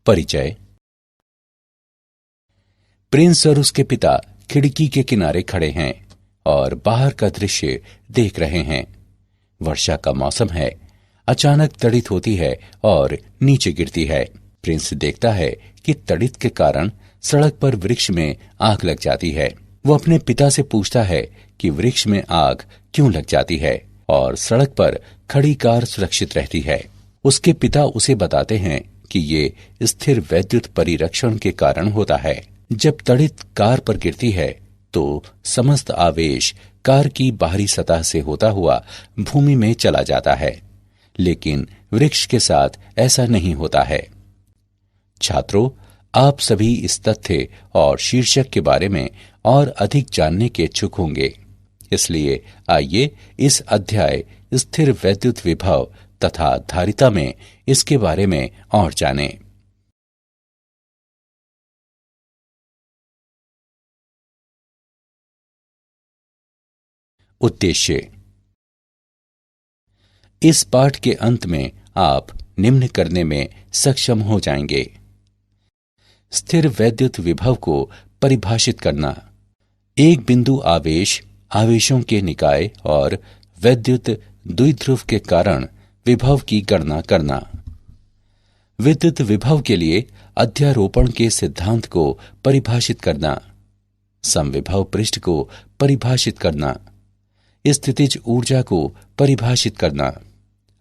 परिचय। प्रिंस और उसके पिता खिड़की के किनारे खड़े हैं और बाहर का दृश्य देख रहे हैं। वर्षा का मौसम है। अचानक तड़ित होती है और नीचे गिरती है। प्रिंस देखता है कि तड़ित के कारण सड़क पर वृक्ष में आग लग जाती है। वो अपने पिता से पूछता है कि वृक्ष में आग क्यों लग जाती है और सड़क पर खड़ी कार सुरक्षित रहती है। उसके पिता उसे बताते हैं कि ये स्थिर वैद्युत परिरक्षण के कारण होता है। जब तड़ित कार पर गिरती है तो समस्त आवेश कार की बाहरी सतह से होता हुआ भूमि में चला जाता है, लेकिन वृक्ष के साथ ऐसा नहीं होता है। छात्रों, आप सभी इस तथ्य और शीर्षक के बारे में और अधिक जानने के इच्छुक होंगे, इसलिए आइए इस अध्याय स्थिर वैद्युत विभव तथा धारिता में इसके बारे में और जानें। उद्देश्य। इस पाठ के अंत में आप निम्न करने में सक्षम हो जाएंगे। स्थिर वैद्युत विभव को परिभाषित करना। एक बिंदु आवेश, आवेशों के निकाय और वैद्युत द्विध्रुव के कारण विभव की गणना करना। विद्युत विभव के लिए अध्यारोपण के सिद्धांत को परिभाषित करना। समविभव पृष्ठ को परिभाषित करना। स्थितिज ऊर्जा को परिभाषित करना।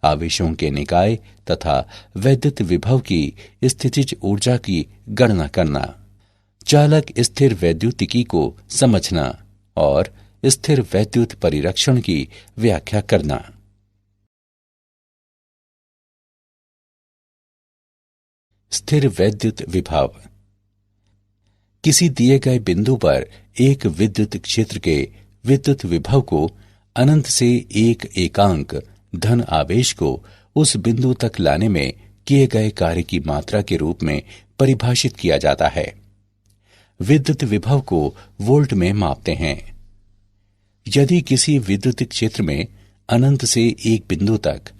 आवेशों के निकाय तथा वैद्युत विभव की स्थितिज ऊर्जा की गणना करना। चालक स्थिर वैद्युतिकी को समझना और स्थिर वैद्युत परिरक्षण की व्याख्या करना। स्थिर वैद्युत विभव। किसी दिए गए बिंदु पर एक विद्युत क्षेत्र के विद्युत विभव को अनंत से एक एकांक धन आवेश को उस बिंदु तक लाने में किए गए कार्य की मात्रा के रूप में परिभाषित किया जाता है। विद्युत विभव को वोल्ट में मापते हैं। यदि किसी विद्युत क्षेत्र में अनंत से एक बिंदु तक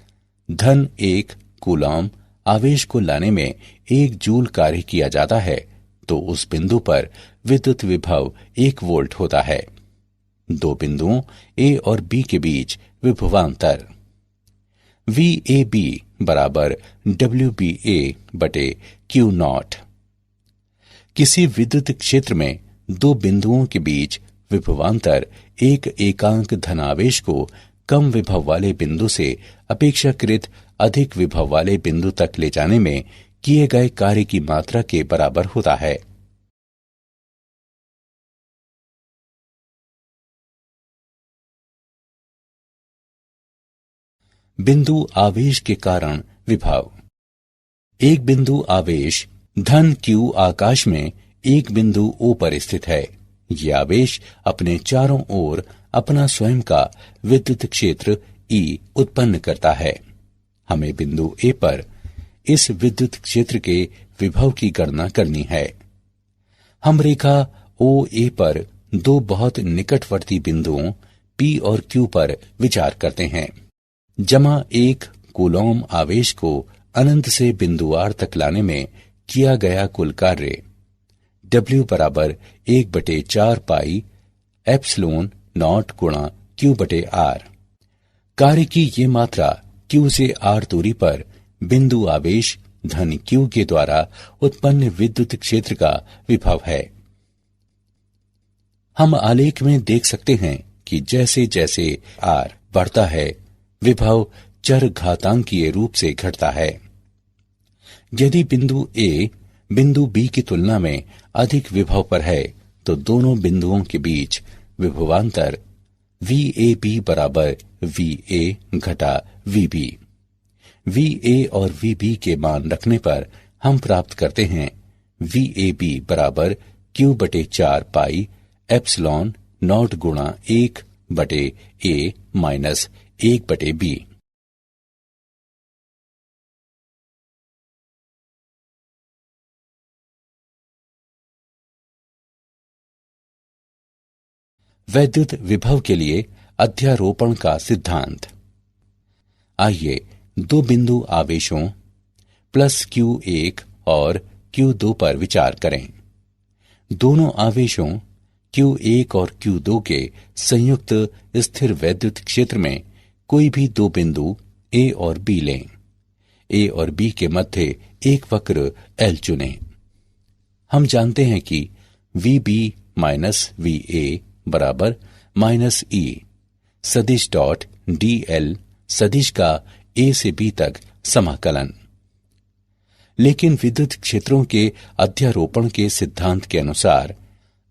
धन 1 कूलॉम आवेश को लाने में 1 जूल कार्य किया जाता है तो उस बिंदु पर विद्युत विभव 1 वोल्ट होता है। दो बिंदुओं ए और बी के बीच विभवांतर VAB बराबर WBA बटे Q0। किसी विद्युत क्षेत्र में दो बिंदुओं के बीच विभवांतर एक एकांक धनावेश को कम विभव वाले बिंदु से अपेक्षाकृत अधिक विभव वाले बिंदु तक ले जाने में किए गए कार्य की मात्रा के बराबर होता है। बिंदु आवेश के कारण विभव। एक बिंदु आवेश धन Q आकाश में एक बिंदु O पर स्थित है। यह आवेश अपने चारों ओर अपना स्वयं का विद्युत क्षेत्र E उत्पन्न करता है। हमें बिंदु A पर इस विद्युत क्षेत्र के विभव की गणना करनी है। हम रेखा OA पर दो बहुत निकटवर्ती बिंदुओं P और Q पर विचार करते हैं। जमा 1 कूलॉम आवेश को अनंत से बिंदु R तक लाने में किया गया कुल कार्य W बराबर 1/4 पाई एप्सिलॉन नॉट गुणा Q/R। कार्य की ये मात्रा Q से R दूरी पर बिंदु आवेश धन Q के द्वारा उत्पन्न विद्युत क्षेत्र का विभव है। हम आलेख में देख सकते हैं कि जैसे जैसे R बढ़ता है विभव चर घातांकीय रूप से घटता है। यदि बिंदु A बिंदु B की तुलना में अधिक विभव पर है तो दोनों बिंदुओं के बीच विभवांतर VAB बराबर VA घटा VB। VA और VB के मान रखने पर हम प्राप्त करते हैं VAB बराबर Q/4 पाई एप्सिलॉन नॉट गुणा 1/A माइनस 1/B। वैद्युत विभव के लिए अध्यारोपण का सिद्धांत। आइए दो बिंदु आवेशों +Q1 और Q2 पर विचार करें। दोनों आवेशों Q1 और Q2 के संयुक्त स्थिर वैद्युत क्षेत्र में कोई भी दो बिंदु A और B लें। A और B के मध्य एक वक्र L चुनें। हम जानते हैं कि VB माइनस VA बराबर माइनस E सदिश डॉट DL सदिश का A से B तक समाकलन। लेकिन विद्युत क्षेत्रों के अध्यारोपण के सिद्धांत के अनुसार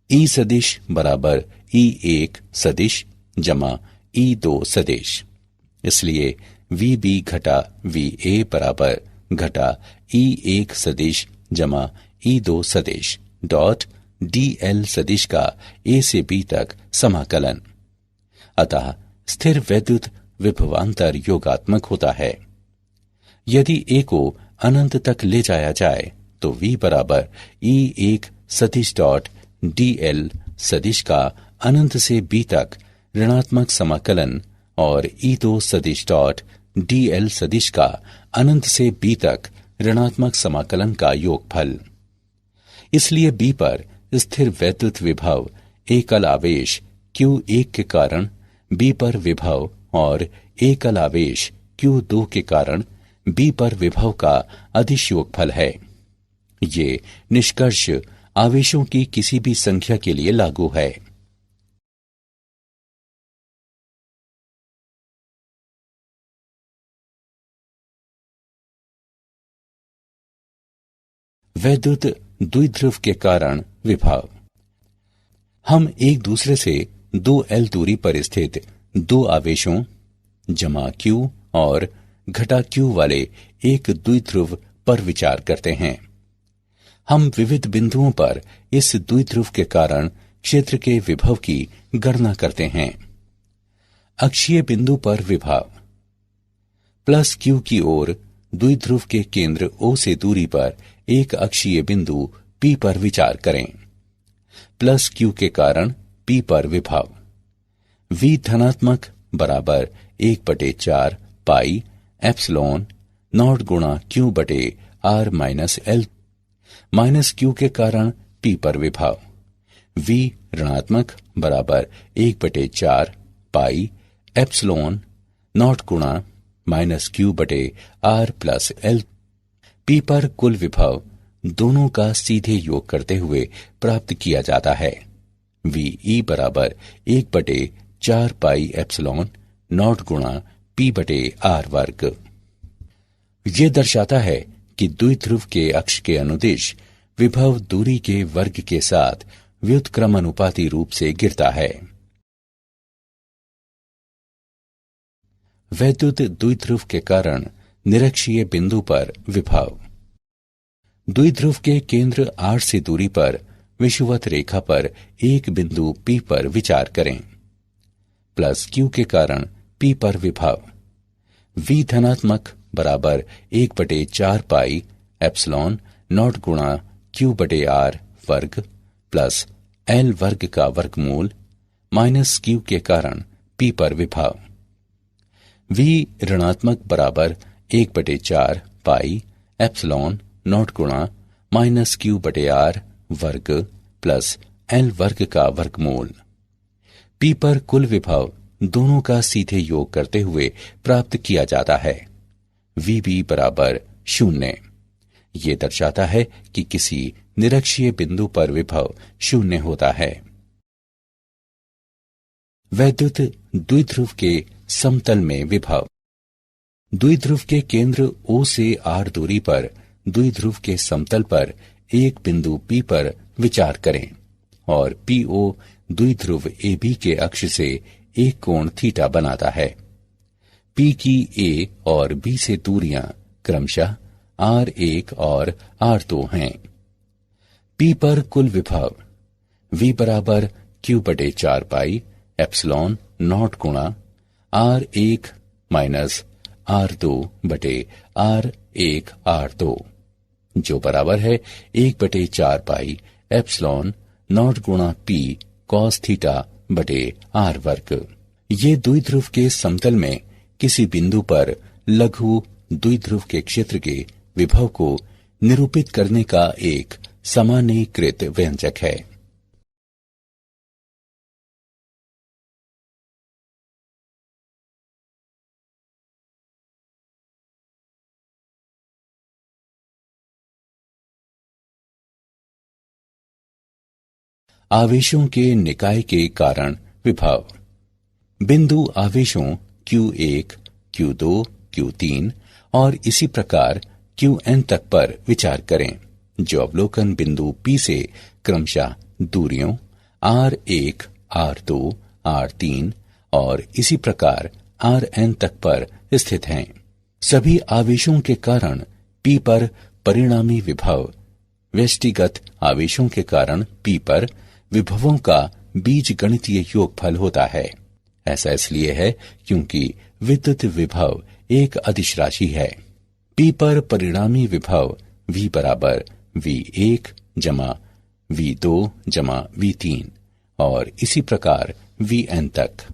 E सदिश बराबर E1 सदिश जमा E2 सदिश, इसलिए VB घटा VA बराबर घटा E1 सदिश जमा E2 सदिश डॉट DL सदिश का A से B तक समाकलन। अतः स्थिर वैद्युत विभवांतर योगात्मक होता है। यदि A को अनंत तक ले जाया जाए तो V बराबर E1 सदिश डॉट DL सदिश का अनंत से B तक ऋणात्मक समाकलन और E2 सदिश डॉट DL सदिश का अनंत से B तक ऋणात्मक समाकलन का योगफल। इसलिए B पर स्थिर वैद्युत विभव एकल आवेश Q1 के कारण B पर विभव और एकल आवेश Q2 के कारण B पर विभव का अदिश योगफल है। ये निष्कर्ष आवेशों की किसी भी संख्या के लिए लागू है। वैद्युत द्विध्रुव के कारण विभव। हम एक दूसरे से 2L दूरी पर स्थित दो आवेशों जमा Q और घटा Q वाले एक द्विध्रुव पर विचार करते हैं। हम विविध बिंदुओं पर इस द्विध्रुव के कारण क्षेत्र के विभव की गणना करते हैं। अक्षीय बिंदु पर विभव प्लस Q की ओर द्विध्रुव के केंद्र O से दूरी पर एक अक्षीय बिंदु P पर विचार करें। प्लस Q के कारण P पर विभव V धनात्मक बराबर 1/4 पाई एप्सिलॉन नॉट गुणा Q बटे R minus L minus Q के कारण P पर विभव V ऋणात्मक बराबर 1/4 पाई एप्सिलॉन नॉट गुणा माइनस Q बटे R प्लस L। P पर कुल विभव दोनों का सीधे योग करते हुए प्राप्त किया जाता है। VE बराबर 1/4 पाई एप्सिलॉन नॉट गुणा P बटे R वर्ग। ये दर्शाता है कि द्विध्रुव के अक्ष के अनुदिश विभव दूरी के वर्ग के साथ व्युत्क्रमानुपाती रूप से गिरता है। वैद्युत द्विध्रुव के कारण निरक्षीय बिंदु पर विभव। द्विध्रुव के केंद्र R से दूरी पर विषुवत रेखा पर एक बिंदु P पर विचार करें। प्लस Q के कारण P पर विभव V धनात्मक बराबर 1/4 पाई एप्सिलॉन नॉट गुणा Q बटे R वर्ग प्लस L वर्ग का वर्गमूल माइनस Q के कारण P पर विभव V ऋणात्मक बराबर 1/4 पाई एप्सिलॉन नॉट गुणा माइनस Q बटे R वर्ग प्लस L वर्ग का वर्गमूल। P पर कुल विभव दोनों का सीधे योग करते हुए प्राप्त किया जाता है। VB बराबर 0। ये दर्शाता है कि किसी निरक्षीय बिंदु पर विभव 0 होता है। वैद्युत द्विध्रुव के समतल में विभव। द्विध्रुव के केंद्र O से R दूरी पर द्विध्रुव के समतल पर एक बिंदु P पर विचार करें और PO द्विध्रुव AB के अक्ष से एक कोण थीटा बनाता है। P की A और B से दूरियां क्रमशः R1 और R2 हैं। P पर कुल विभव V बराबर Q/4 पाई एप्सिलॉन नॉट गुणा R1 माइनस R2 बटे R1 R2 जो बराबर है 1/4 पाई एप्सिलॉन नॉट गुणा P कॉस थीटा बटे R वर्ग। ये द्विध्रुव के समतल में किसी बिंदु पर लघु द्विध्रुव के क्षेत्र के विभव को निरूपित करने का एक सामान्यीकृत व्यंजक है। आवेशों के निकाय के कारण विभव। बिंदु आवेशों Q1, Q2, Q3 और इसी प्रकार Qn तक पर विचार करें, जो अवलोकन बिंदु P से क्रमशः दूरियों R1, R2, R3 और इसी प्रकार Rn तक पर स्थित हैं। सभी आवेशों के कारण P पर परिणामी विभव व्यष्टिगत आवेशों के कारण P पर विभवों का बीजगणितीय योगफल होता है। ऐसा इसलिए है क्योंकि विद्युत विभव एक अदिश राशि है। P पर परिणामी विभव V बराबर V1 जमा V2 जमा V3 और इसी प्रकार Vn तक।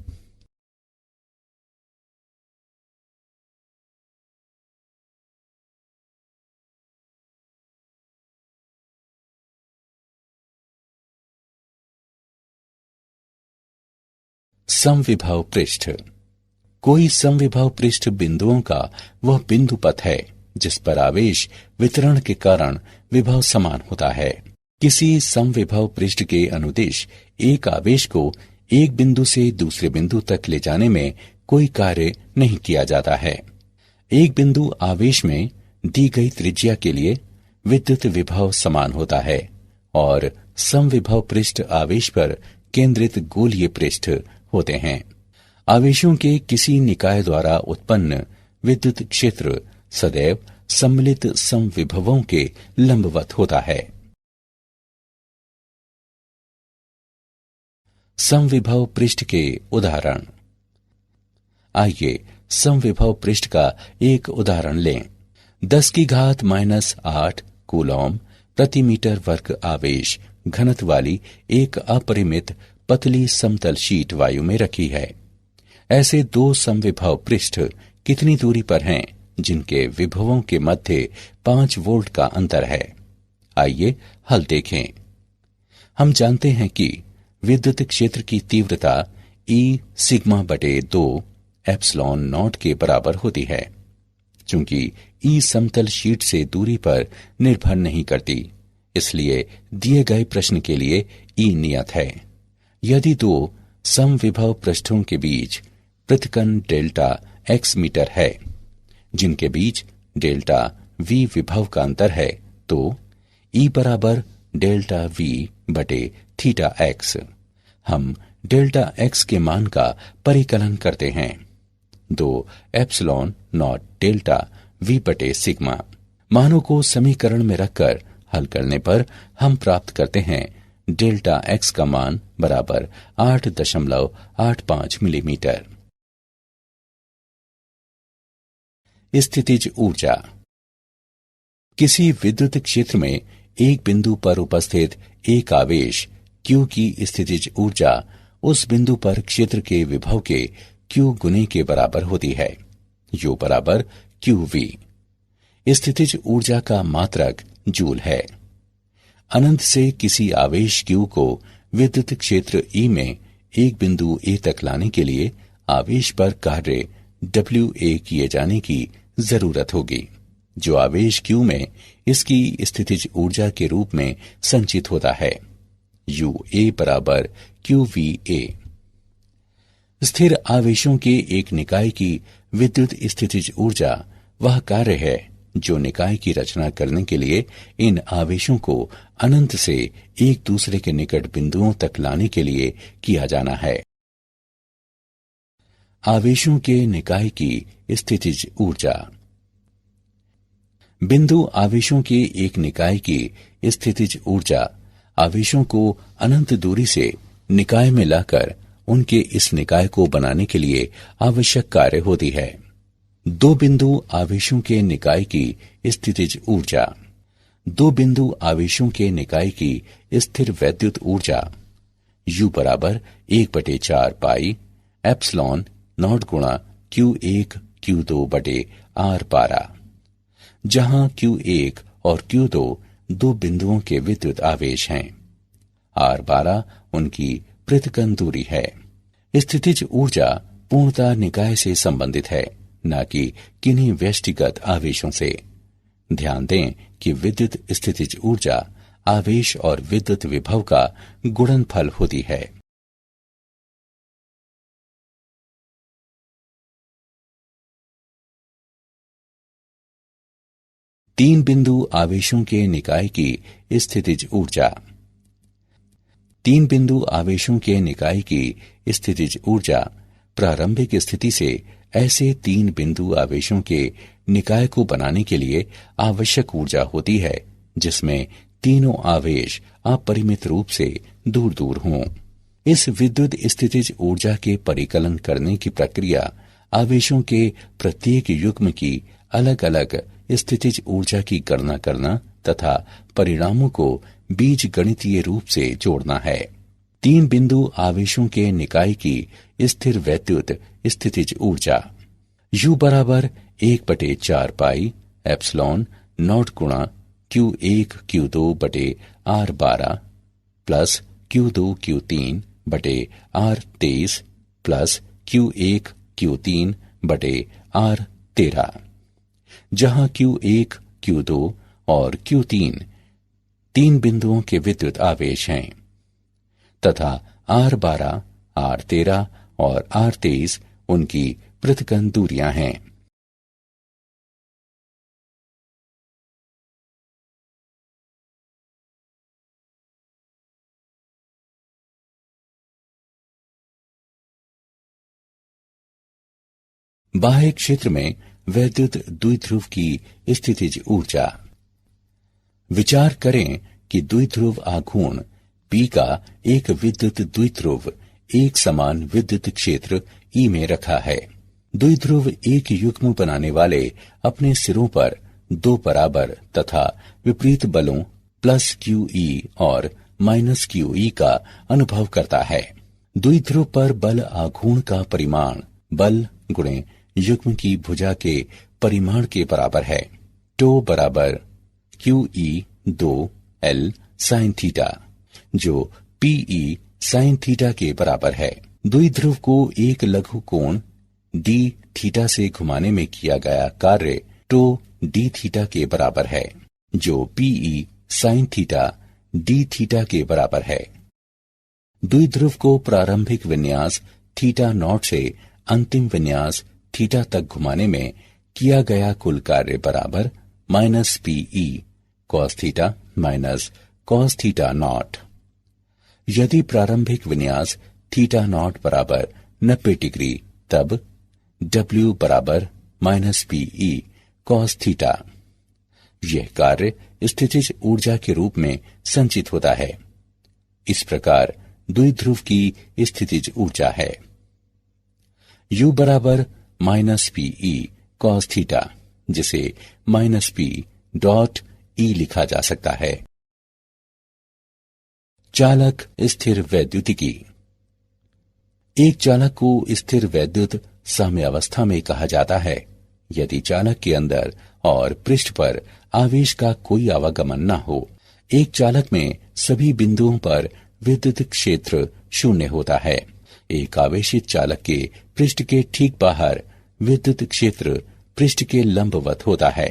समविभव पृष्ठ। कोई समविभव पृष्ठ बिंदुओं का वह बिंदु पथ है जिस पर आवेश वितरण के कारण विभव समान होता है। किसी समविभव पृष्ठ के अनुदिश एक आवेश को एक बिंदु से दूसरे बिंदु तक ले जाने में कोई कार्य नहीं किया जाता है। एक बिंदु आवेश में दी गई त्रिज्या के लिए विद्युत विभव समान होता है और समविभव पृष्ठ आवेश पर केंद्रित गोलीय पृष्ठ होते हैं। आवेशों के किसी निकाय द्वारा उत्पन्न विद्युत क्षेत्र सदैव सम्मिलित समविभवों के लंबवत होता है। समविभव पृष्ठ के उदाहरण। आइए समविभव पृष्ठ का एक उदाहरण लें। 10 की घात -8 कूलॉम प्रति मीटर वर्ग आवेश घनत्व वाली एक अपरिमित पतली समतल शीट वायु में रखी है। ऐसे दो समविभव पृष्ठ कितनी दूरी पर हैं जिनके विभवों के मध्य 5 वोल्ट का अंतर है? आइए हल देखें। हम जानते हैं कि विद्युत क्षेत्र की तीव्रता E सिग्मा बटे 2 एप्सिलॉन नॉट के बराबर होती है। चूंकि E समतल शीट से दूरी पर निर्भर नहीं करती, इसलिए दिए गए प्रश्न के लिए E नियत है। यदि दो समविभव पृष्ठों के बीच पृथक्कन डेल्टा x मीटर है, जिनके बीच डेल्टा v विभव का अंतर है, तो E बराबर डेल्टा v बटे थीटा x। हम डेल्टा x के मान का परिकलन करते हैं। 2 एप्सिलॉन नॉट डेल्टा v बटे सिग्मा। मानों को समीकरण में रखकर हल करने पर हम प्राप्त करते हैं डेल्टा x का मान बराबर 8.85 मिलीमीटर। स्थितिज ऊर्जा। किसी विद्युत क्षेत्र में एक बिंदु पर उपस्थित एक आवेश Q की स्थितिज ऊर्जा उस बिंदु पर क्षेत्र के विभव के Q गुने के बराबर होती है। U बराबर QV। स्थितिज ऊर्जा का मात्रक जूल है। अनंत से किसी आवेश Q को विद्युत क्षेत्र E में एक बिंदु A तक लाने के लिए आवेश पर कार्य WA किए जाने की जरूरत होगी, जो आवेश Q में इसकी स्थितिज ऊर्जा के रूप में संचित होता है। UA बराबर QVA। स्थिर आवेशों के एक निकाय की विद्युत स्थितिज ऊर्जा वह कार्य है जो निकाय की रचना करने के लिए इन आवेशों को अनंत से एक दूसरे के निकट बिंदुओं तक लाने के लिए किया जाना है। आवेशों के निकाय की स्थितिज ऊर्जा। बिंदु आवेशों के एक निकाय की स्थितिज ऊर्जा आवेशों को अनंत दूरी से निकाय में लाकर उनके इस निकाय को बनाने के लिए आवश्यक कार्य होती है। दो बिंदु आवेशों के निकाय की स्थितिज ऊर्जा। दो बिंदु आवेशों के निकाय की स्थिर वैद्युत ऊर्जा U बराबर 1/4 पाई एप्सिलॉन नॉट गुणा Q1 Q2 बटे R12, जहां Q1 और Q2 दो बिंदुओं के विद्युत आवेश हैं। R12 उनकी पृथक्करण दूरी है। स्थितिज ऊर्जा पूर्णतः निकाय से संबंधित है, न कि किन्हीं व्यष्टिगत आवेशों से। ध्यान दें कि विद्युत स्थितिज ऊर्जा आवेश और विद्युत विभव का गुणनफल होती है। तीन बिंदु आवेशों के निकाय की स्थितिज ऊर्जा। तीन बिंदु आवेशों के निकाय की स्थितिज ऊर्जा प्रारंभिक स्थिति से ऐसे तीन बिंदु आवेशों के निकाय को बनाने के लिए आवश्यक ऊर्जा होती है जिसमें तीनों आवेश अपरिमित रूप से दूर दूर हों। इस विद्युत स्थितिज ऊर्जा के परिकलन करने की प्रक्रिया आवेशों के प्रत्येक युग्म की अलग अलग स्थितिज ऊर्जा की गणना करना तथा परिणामों को बीजगणितीय रूप से जोड़ना है। तीन बिंदु आवेशों के निकाय की स्थिर वैद्युत स्थितिज ऊर्जा U बराबर 1/4 पाई एप्सिलॉन नॉट गुणा Q1 Q2 बटे R12 प्लस Q2 Q3 बटे R23 प्लस Q1 Q3 बटे R13, जहां Q1 Q2 और Q3 तीन बिंदुओं के विद्युत आवेश हैं तथा R12, R13 और R23 उनकी पृथक्करण दूरियां हैं। बाह्य क्षेत्र में वैद्युत द्विध्रुव की स्थितिज ऊर्जा। विचार करें कि द्विध्रुव आघूर्ण P का एक विद्युत द्विध्रुव एक समान विद्युत क्षेत्र E में रखा है। द्विध्रुव एक युग्म बनाने वाले अपने सिरों पर दो बराबर तथा विपरीत बलों प्लस QE और माइनस QE का अनुभव करता है। द्विध्रुव पर बल आघूर्ण का परिमाण बल गुणे युग्म की भुजा के परिमाण के बराबर है। टो बराबर QE2L sin थीटा, जो PE sin थीटा के बराबर है। द्विध्रुव को एक लघु कोण d थीटा से घुमाने में किया गया कार्य टो d थीटा के बराबर है, जो PE sin theta d theta के बराबर है। द्विध्रुव को प्रारंभिक विन्यास थीटा नॉट से अंतिम विन्यास थीटा तक घुमाने में किया गया कुल कार्य बराबर minus PE cos theta minus cos theta naught. यदि प्रारंभिक विन्यास थीटा नॉट बराबर 90 डिग्री, तब W बराबर माइनस PE cos थीटा। यह कार्य स्थितिज ऊर्जा के रूप में संचित होता है। इस प्रकार द्विध्रुव की स्थितिज ऊर्जा है U बराबर माइनस PE cos थीटा, जिसे माइनस P डॉट E लिखा जा सकता है। चालक स्थिर वैद्युतिकी। एक चालक को स्थिर वैद्युत साम्यावस्था में कहा जाता है यदि चालक के अंदर और पृष्ठ पर आवेश का कोई आवागमन न हो। एक चालक में सभी बिंदुओं पर विद्युत क्षेत्र शून्य होता है। एक आवेशित चालक के पृष्ठ के ठीक बाहर विद्युत क्षेत्र पृष्ठ के लंबवत होता है।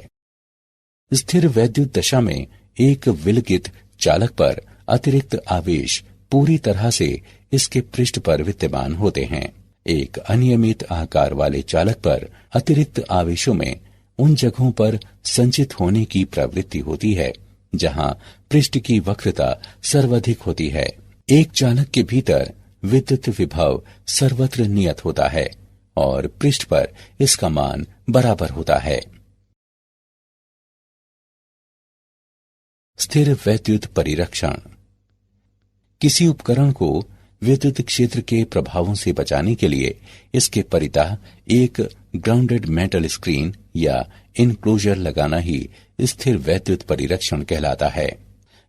स्थिर वैद्युत दशा में एक विलगित चालक पर अतिरिक्त आवेश पूरी तरह से इसके पृष्ठ पर विद्यमान होते हैं। एक अनियमित आकार वाले चालक पर अतिरिक्त आवेशों में उन जगहों पर संचित होने की प्रवृत्ति होती है जहां पृष्ठ की वक्रता सर्वाधिक होती है। एक चालक के भीतर विद्युत विभव सर्वत्र नियत होता है और पृष्ठ पर इसका मान बराबर होता है। स्थिर वैद्युत परिरक्षण। किसी उपकरण को विद्युत क्षेत्र के प्रभावों से बचाने के लिए इसके परितः एक ग्राउंडेड मेटल स्क्रीन या इनक्लोजर लगाना ही स्थिर वैद्युत परिरक्षण कहलाता है।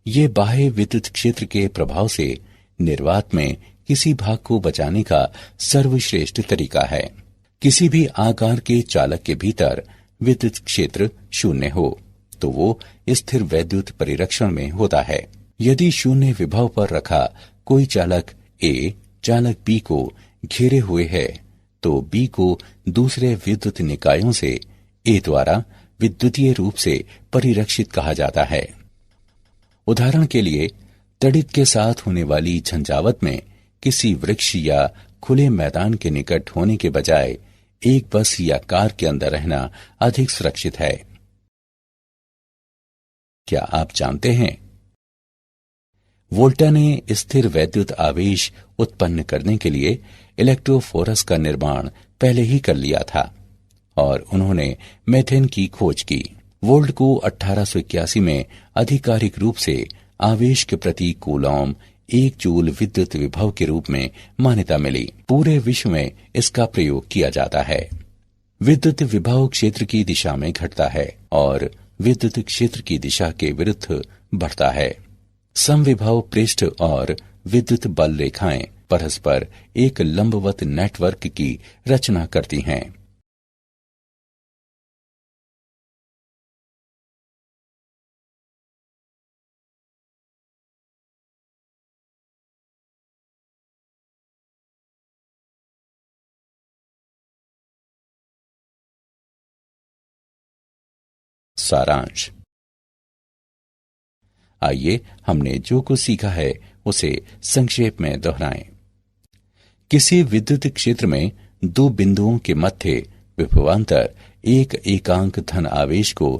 ये बाह्य विद्युत क्षेत्र के प्रभाव से निर्वात में किसी भाग को बचाने का सर्वश्रेष्ठ तरीका है। किसी भी आकार के चालक के भीतर विद्युत क्षेत्र शून्य हो तो वो स्थिर वैद्युत परिरक्षण में होता है। यदि शून्य विभव पर रखा कोई चालक ए चालक बी को घेरे हुए है तो बी को दूसरे विद्युत निकायों से ए द्वारा विद्युतीय रूप से परिरक्षित कहा जाता है। उदाहरण के लिए तड़ित के साथ होने वाली झंझावत में किसी वृक्ष या खुले मैदान के निकट होने के बजाय एक बस या कार के अंदर रहना अधिक सुरक्षित है। क्या आप जानते हैं वोल्टा ने स्थिर वैद्युत आवेश उत्पन्न करने के लिए इलेक्ट्रोफोरस का निर्माण पहले ही कर लिया था और उन्होंने मेथेन की खोज की। वोल्ट को 1881 में आधिकारिक रूप से आवेश के प्रति कूलॉम 1 जूल विद्युत विभव के रूप में मान्यता मिली। पूरे विश्व में इसका प्रयोग किया जाता है। विद्युत विभव क्षेत्र की दिशा में घटता है और विद्युत क्षेत्र की दिशा के विरुद्ध बढ़ता है। समविभव पृष्ठ और विद्युत बल रेखाएं परस्पर एक लंबवत नेटवर्क की रचना करती हैं। सारांश। आइए हमने जो कुछ सीखा है उसे संक्षेप में दोहराएं। किसी विद्युत क्षेत्र में दो बिंदुओं के मध्य विभवांतर एक एकांक धन आवेश को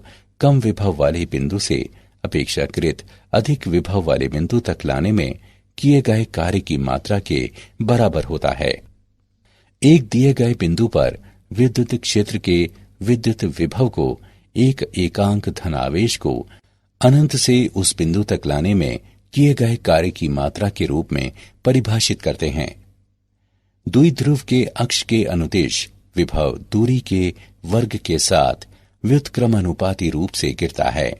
कम विभव वाले बिंदु से अपेक्षाकृत अधिक विभव वाले बिंदु तक लाने में किए गए कार्य की मात्रा के बराबर होता है। एक दिए गए बिंदु पर विद्युत क्षेत्र के विद्युत विभव को एक एकांक धन आवेश को अनंत से उस बिंदु तक लाने में किए गए कार्य की मात्रा के रूप में परिभाषित करते हैं। द्विध्रुव के अक्ष के अनुदिश विभव दूरी के वर्ग के साथ व्युत्क्रमानुपाती रूप से गिरता है।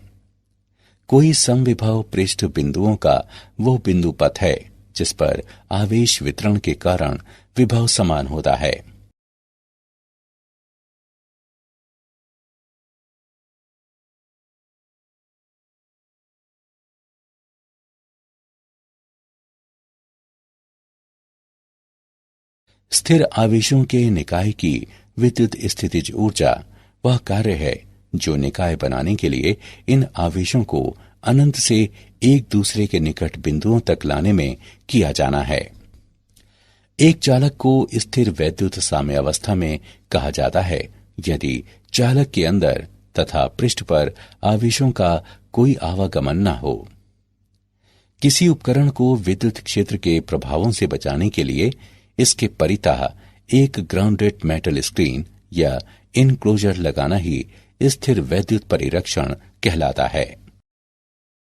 कोई समविभव पृष्ठ बिंदुओं का वो बिंदु पथ है जिस पर आवेश वितरण के कारण विभव समान होता है। स्थिर आवेशों के निकाय की विद्युत स्थितिज ऊर्जा वह कार्य है जो निकाय बनाने के लिए इन आवेशों को अनंत से एक दूसरे के निकट बिंदुओं तक लाने में किया जाना है। एक चालक को स्थिर वैद्युत साम्यावस्था में कहा जाता है यदि चालक के अंदर तथा पृष्ठ पर आवेशों का कोई आवागमन न हो। किसी उपकरण को विद्युत क्षेत्र के प्रभावों से बचाने के लिए इसके परितः एक ग्राउंडेड मेटल स्क्रीन या इनक्लोजर लगाना ही स्थिर वैद्युत परिरक्षण कहलाता है।